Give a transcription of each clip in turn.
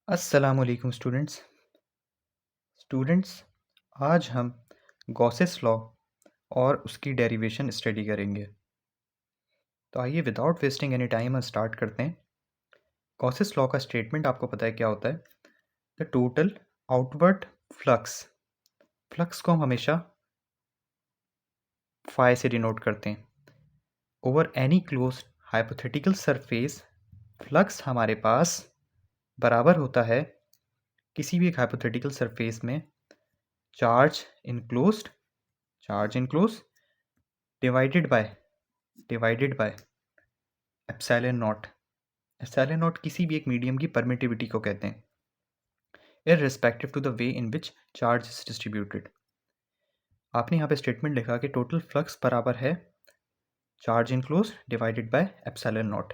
अस्सलामुअलैकुम स्टूडेंट्स आज हम गॉसेस लॉ और उसकी डेरिवेशन स्टडी करेंगे। तो आइए विदाउट वेस्टिंग एनी टाइम हम स्टार्ट करते हैं। गॉसेस लॉ का स्टेटमेंट आपको पता है क्या होता है? The total outward flux flux को हम हमेशा फाई से डिनोट करते हैं। Over any close hypothetical surface flux हमारे पास बराबर होता है किसी भी एक हाइपोथेटिकल सरफेस में charge enclose divided by epsilon naught. Epsilon naught किसी भी एक मीडियम की परमिटिविटी को कहते हैं, irrespective to the way in which charge is distributed. आपने यहाँ पे स्टेटमेंट लिखा कि टोटल फ्लक्स बराबर है charge enclose divided by epsilon not.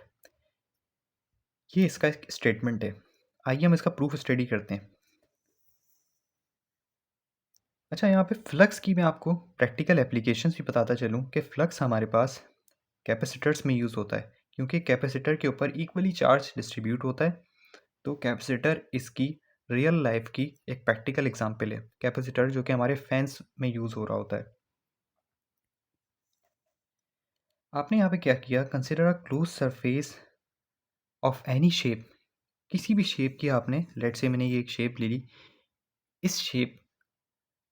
ये इसका एक स्टेटमेंट है। आइए हम इसका प्रूफ स्टडी करते हैं। अच्छा, यहाँ पे फ्लक्स की मैं आपको प्रैक्टिकल एप्लीकेशंस भी बताता चलूँ कि फ्लक्स हमारे पास कैपेसिटर्स में यूज़ होता है, क्योंकि कैपेसिटर के ऊपर इक्वली चार्ज डिस्ट्रीब्यूट होता है। तो कैपेसिटर इसकी रियल लाइफ की एक प्रैक्टिकल एग्जांपल है। कैपेसिटर जो कि हमारे फैंस में यूज़ हो रहा होता है। आपने यहाँ पे क्या किया? Consider a close surface of any shape. किसी भी शेप की आपने, लेट से मैंने ये एक शेप ले ली, इस शेप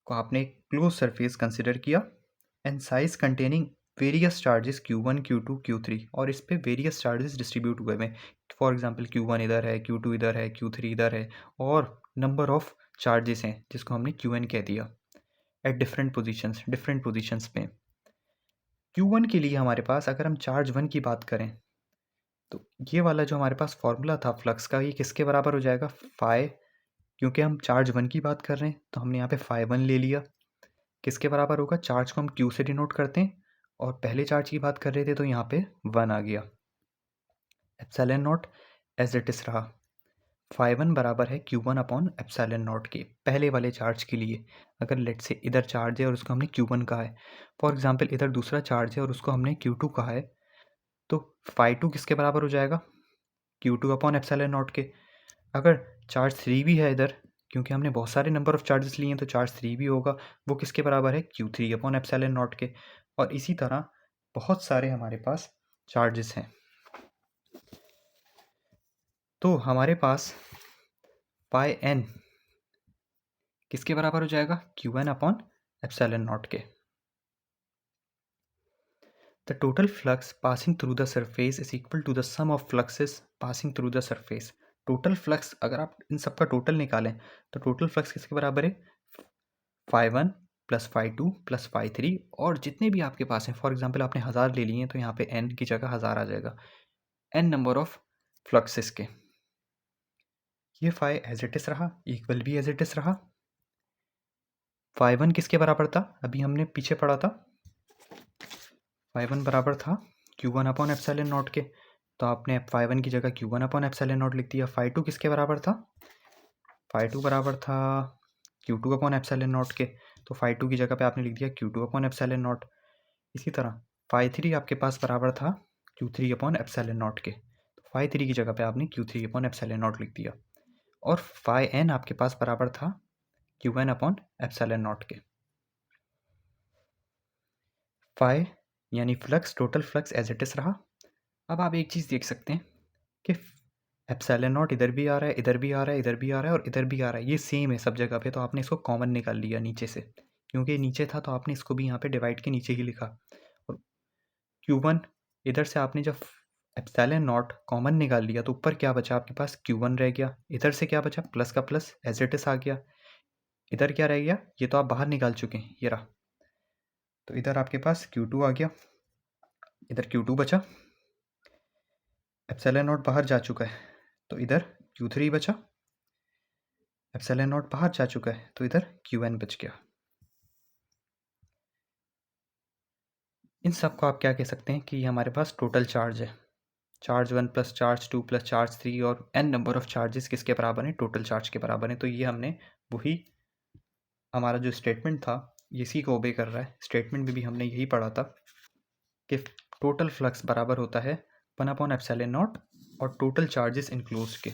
को आपने क्लोज सरफेस कंसिडर किया and size containing various charges Q1 Q2 Q3, और इस पे वेरियस चार्जेस डिस्ट्रीब्यूट हुए हैं। फॉर एग्जांपल Q1 इधर है, Q2 इधर है, Q3 इधर है, और नंबर ऑफ चार्जेस हैं जिसको हमने Qn कह दिया एट डिफरेंट पोजिशंस पे। Q1 के लिए हमारे पास, अगर हम चार्ज 1 की बात करें, तो ये वाला जो हमारे पास फॉर्मूला था फ्लक्स का, ये किसके बराबर हो जाएगा? फाई। क्योंकि हम चार्ज 1 की बात कर रहे हैं तो हमने यहाँ पे फाई 1 ले लिया। किसके बराबर होगा? चार्ज को हम Q से डिनोट करते हैं, और पहले चार्ज की बात कर रहे थे तो यहाँ पे 1 आ गया। Epsilon naught as it is रहा। फाई 1 बराबर है Q1 अपॉन एप्सिलॉन नॉट के, पहले वाले चार्ज के लिए। अगर लेट से इधर चार्ज है और उसको हमने Q1 कहा है, फॉर एग्जांपल इधर दूसरा चार्ज है और उसको हमने Q2 कहा है, तो फाई 2 किसके बराबर हो जाएगा? Q2 अपॉन एप्सिलॉन नॉट के। अगर चार्ज 3 भी है इधर, क्योंकि हमने बहुत सारे नंबर ऑफ चार्जेस लिए हैं, तो चार्ज 3 भी होगा, वो किसके बराबर है? Q3 अपॉन एप्सिलॉन नॉट के। और इसी तरह बहुत सारे हमारे पास चार्जेस हैं। तो हमारे पास पाई n किसके बराबर हो जाएगा? Qn अपॉन एप्सिलॉन नॉट के। The total flux passing through the surface is equal to the sum of fluxes passing through the surface. Total flux, अगर आप इन सबका टोटल निकालें तो टोटल फ्लक्स किसके बराबर है? Phi 1 plus phi 2 plus phi 3, और जितने भी आपके पास हैं। फॉर एग्जांपल आपने 1000 ले लिए हैं तो यहाँ पे n की जगह 1000 आ जाएगा। n नंबर ऑफ फ्लक्सेस के। ये फाई एज इट इज रहा, इक्वल भी एज इट इज रहा। फाई 1 किसके बराबर था? अभी हमने पीछे पढ़ा था, फाई 1 बराबर था Q1 अपॉन एप्सिलॉन नॉट के। तो आपने फाई 1 की जगह Q1 अपॉन एप्सिलॉन नॉट लिख दिया। फाई 2 किसके बराबर था? फाई 2 बराबर था Q2 अपॉन एप्सिलॉन नॉट के। तो फाई 2 की जगह पे आपने लिख दिया Q2 अपॉन एप्सिलॉन नॉट। इसी तरह फाई 3 आपके पास बराबर था Q3 अपॉन एप्सिलॉन नॉट के। तो फाई 3 की जगह पे आपने Q3 अपॉन एप्सिलॉन नॉट लिख दिया। और फाई n आपके पास बराबर था Qn अपॉन एप्सिलॉन नॉट के। फाई यानी flux, total flux as it is रहा। अब आप एक चीज़ देख सकते हैं कि एप्सिलॉन नॉट इधर भी आ रहा है, इधर भी आ रहा है, इधर भी आ रहा है, और इधर भी आ रहा है। ये सेम है सब जगह पे, तो आपने इसको कॉमन निकाल लिया नीचे से। क्योंकि नीचे था तो आपने इसको भी यहाँ पे डिवाइड के नीचे ही लिखा। और Q1 इधर से आपने जब एप्सिलॉन नॉट कॉमन निकाल लिया तो ऊपर क्या बचा आपके पास? Q1 रह गया। इधर से क्या बचा? प्लस का प्लस एज इट इज आ गया। इधर क्या रह गया? ये तो आप बाहर निकाल चुके हैं, ये रहा। तो इधर आपके पास Q2 आ गया, इधर Q2 बचा, एप्सिलॉन नॉट बाहर जा चुका है तो इधर Q3 बचा, एप्सिलॉन नॉट बाहर जा चुका है तो इधर Qn बच गया। इन सब को आप क्या कह सकते हैं कि हमारे पास टोटल चार्ज है। Charge 1 plus charge 2 plus charge 3, और n नंबर ऑफ चार्जेस किसके बराबर हैं? टोटल चार्ज के बराबर हैं। तो ये हमने वही, हमारा जो स्टेटमेंट था इसी को ओबे कर रहा है। स्टेटमेंट में भी हमने यही पढ़ा था कि टोटल फ्लक्स बराबर होता है 1 अपॉन एप्सिलॉन नॉट और टोटल चार्जेस इनक्लोज के।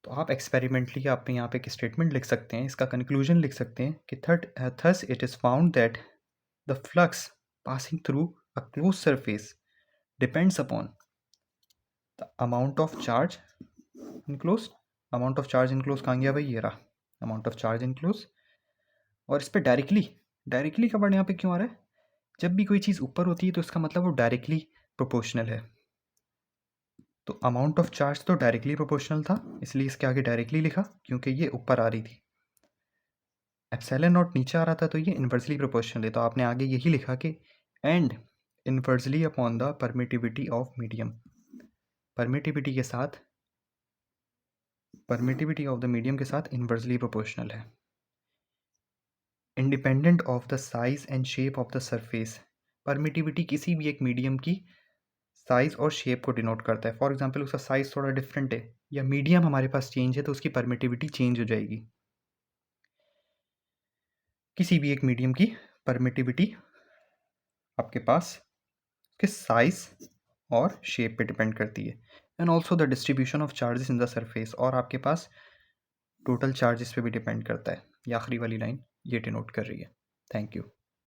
तो आप एक्सपेरिमेंटली आप यहाँ पे एक स्टेटमेंट लिख सकते हैं, इसका कंक्लूजन लिख सकते हैं कि thus it is found that the flux passing through a close surface depends upon the amount of charge enclose. Amount of charge enclose कहाँ गया भाई, ये रहा अमाउंट ऑफ चार्ज इनक्लोज। और इस पर डायरेक्टली का वर्ड यहाँ पे क्यों आ रहा है? जब भी कोई चीज़ ऊपर होती है तो इसका मतलब वो डायरेक्टली प्रोपोर्शनल है। तो अमाउंट ऑफ चार्ज तो डायरेक्टली प्रोपोर्शनल था, इसलिए इसके आगे डायरेक्टली लिखा क्योंकि ये ऊपर आ रही थी। एप्सिलॉन नॉट नीचे आ रहा था तो ये इन्वर्सली प्रोपोर्शनल है, तो आपने आगे यही लिखा कि and inversely upon the permittivity of medium. Permittivity of the medium के साथ इन्वर्सली प्रोपोर्शनल है। Independent of the size and shape of the surface. Permittivity किसी भी एक मीडियम की साइज और शेप को डिनोट करता है। फॉर एग्जांपल उसका साइज थोड़ा डिफरेंट है या मीडियम हमारे पास चेंज है तो उसकी परमिटिविटी चेंज हो जाएगी। किसी भी एक मीडियम की परमिटिविटी आपके पास उसके साइज और शेप पे डिपेंड करती है। And also the distribution of charges in the surface, और आपके पास टोटल चार्जेस पे भी डिपेंड करता है। ये आखिरी वाली लाइन ये डिनोट कर रही है। Thank you.